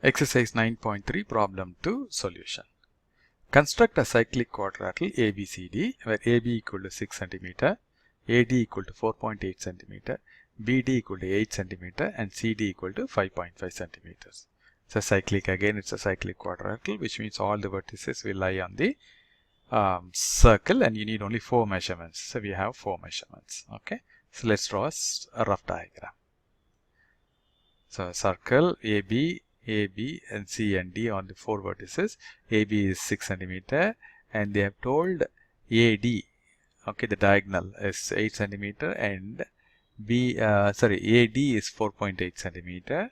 Exercise 9.3 problem 2 solution. Construct a cyclic quadrilateral ABCD where AB equal to 6 cm, AD equal to 4.8 cm, BD equal to 8 cm and CD equal to 5.5 centimeters. It's a cyclic, again it's a cyclic quadrilateral, which means all the vertices will lie on the circle and you need only 4 measurements. So we have 4 measurements. Okay, so let's draw a rough diagram. So circle AB and C and D on the 4 vertices. AB is 6 cm and they have told AD, okay, the diagonal is 8 cm and AD is 4.8 cm,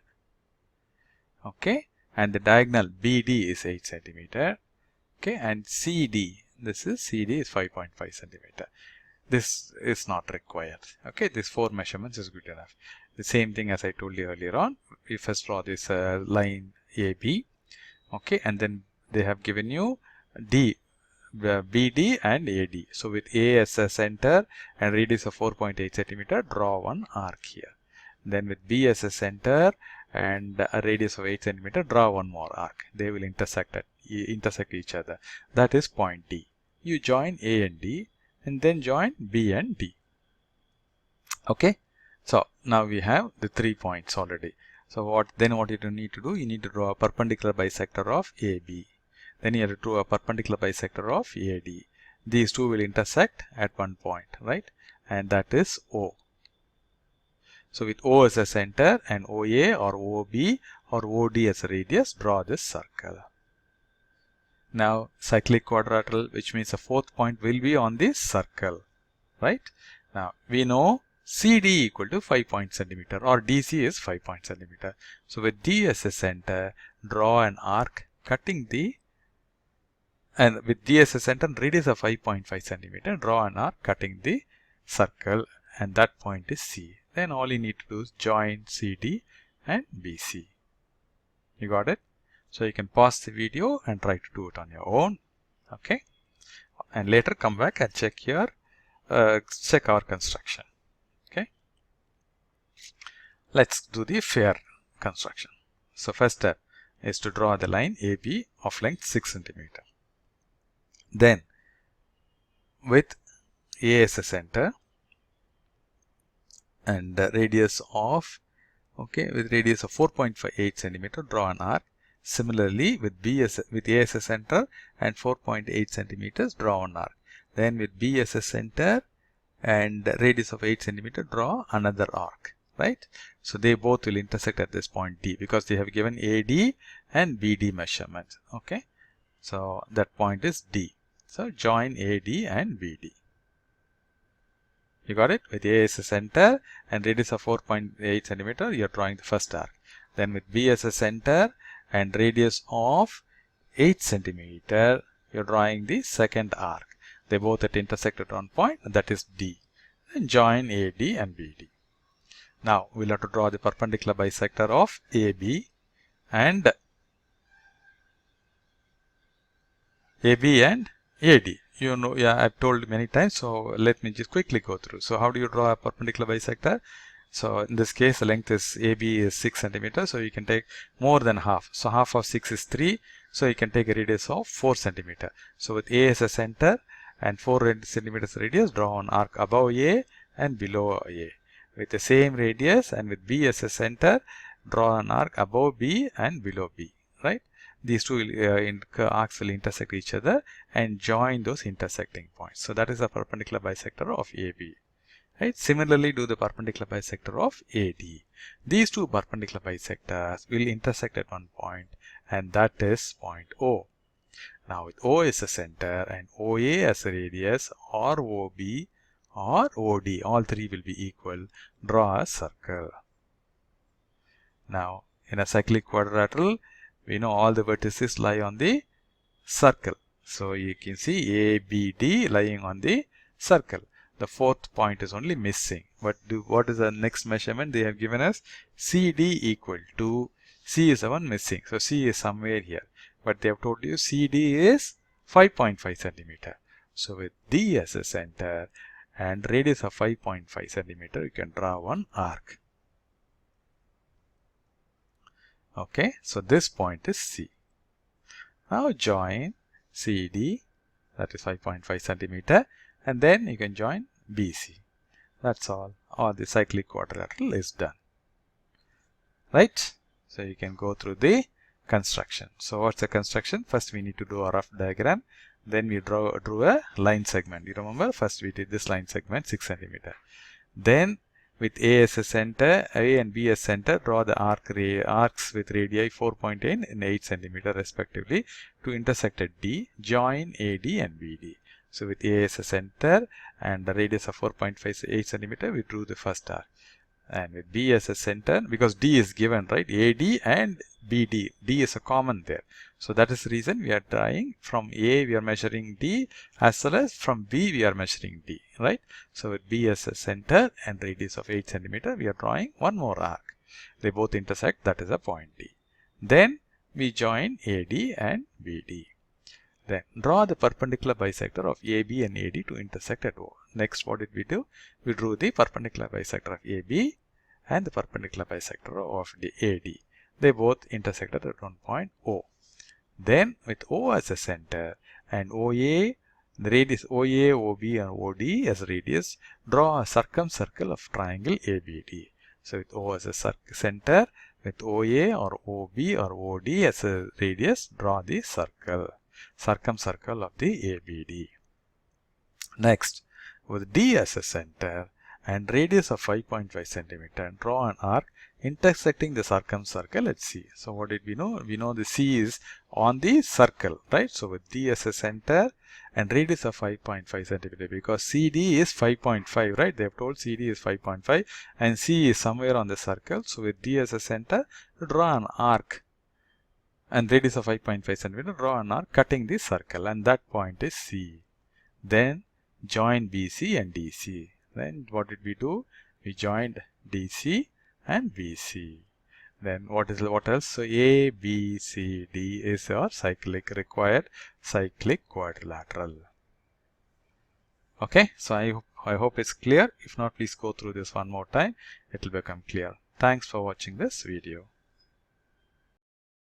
okay, and the diagonal BD is 8 cm, okay, and CD, this is CD is 5.5 cm. This is not required. Okay, these 4 measurements is good enough. The same thing as I told you earlier on. We first draw this line AB, okay, and then they have given you BD and AD. So with A as a center and radius of 4.8 centimeter, draw one arc here. Then with B as a center and a radius of 8 centimeter, draw one more arc. They will intersect each other. That is point D. You join A and D and then join B and D. Okay, so now we have the 3 points already. So what you need to do, you need to draw a perpendicular bisector of AB. Then you have to draw a perpendicular bisector of AD. These two will intersect at one point, right? And that is O. So with O as a center and OA or OB or OD as a radius, draw this circle. Now cyclic quadrilateral, which means the 4th point will be on this circle, right? Now we know CD equal to 5 cm or DC is 5 cm. So with D as a center, draw an arc cutting the, and with D as a center and radius of 5.5 cm, draw an arc cutting the circle, and that point is C. Then all you need to do is join CD and BC. You got it? So you can pause the video and try to do it on your own. Okay, and later come back and check our construction. Okay, let's do the fair construction. So first step is to draw the line AB of length 6 cm. Then with A as a center and the radius of, okay, with radius of 4.8 cm, draw an arc. Similarly, with A as a center and 4.8 centimeters, draw an arc. Then with B as a center and radius of 8 centimeter, draw another arc, right? So they both will intersect at this point D because they have given AD and BD measurements. Okay, so that point is D. So join AD and BD. You got it? With A as a center and radius of 4.8 centimeter, you are drawing the first arc. Then with B as a center and radius of 8 centimeter, you are drawing the second arc. They both at intersect at one point, and that is D. Then join AD and BD. Now we'll have to draw the perpendicular bisector of AB and AD. You know, yeah, I've told many times, so let me just quickly go through. So how do you draw a perpendicular bisector? So in this case, the length is AB is 6 centimeters, so you can take more than half. So half of 6 is 3, so you can take a radius of 4 centimeter. So with A as a center and 4 centimeters radius, draw an arc above A and below A. With the same radius and with B as a center, draw an arc above B and below B, right? These two arcs will intersect each other and join those intersecting points. So that is the perpendicular bisector of AB. Right? Similarly, do the perpendicular bisector of AD. These two perpendicular bisectors will intersect at one point, and that is point O. Now with O as a center and OA as a radius, or OB or OD, all three will be equal, draw a circle. Now in a cyclic quadrilateral, we know all the vertices lie on the circle. So you can see ABD lying on the circle. The 4th point is only missing. But what is the next measurement? They have given us CD equal to, C is the one missing. So C is somewhere here. But they have told you CD is 5.5 centimeter. So with D as a center and radius of 5.5 centimeter, you can draw one arc. Okay, so this point is C. Now join CD, that is 5.5 centimeter, and then you can join BC. That's all. Or the cyclic quadrilateral is done. Right? So you can go through the construction. So what's the construction? First we need to do a rough diagram. Then we drew a line segment. You remember? First we did this line segment 6 centimeter. Then with A as a center, A and B as center, draw the arcs with radii 4.8 and 8 centimeter respectively to intersect at D. Join AD and BD. So with A as a center and the radius of 4.58 centimeter, we drew the first arc. And with B as a center, because D is given, right? AD and BD. D is a common there. So that is the reason we are drawing from A, we are measuring D, as well as from B, we are measuring D, right? So with B as a center and radius of 8 centimeter, we are drawing one more arc. They both intersect, that is a point D. Then we join AD and BD. Then draw the perpendicular bisector of AB and AD to intersect at O. Next, what did we do? We drew the perpendicular bisector of AB and the perpendicular bisector of the AD. They both intersected at one point O. Then with O as a center and OA, the radius OA, OB and OD as a radius, draw a circumcircle of triangle ABD. So with O as a center, with OA or OB or OD as a radius, draw the circumcircle of the ABD. Next, with D as a center and radius of 5.5 centimeter, draw an arc intersecting the circumcircle at C. So what did we know? We know the C is on the circle, right? So with D as a center and radius of 5.5 centimeter, because CD is 5.5, right? They have told CD is 5.5 and C is somewhere on the circle. So with D as a center, draw an arc and radius of 5.5 centimeter, draw an arc cutting the circle, and that point is C. Then join BC and DC. Then what did we do? We joined DC and BC. Then what else? So A, B, C, D is our required cyclic quadrilateral. Okay, so I hope it's clear. If not, please go through this one more time. It will become clear. Thanks for watching this video.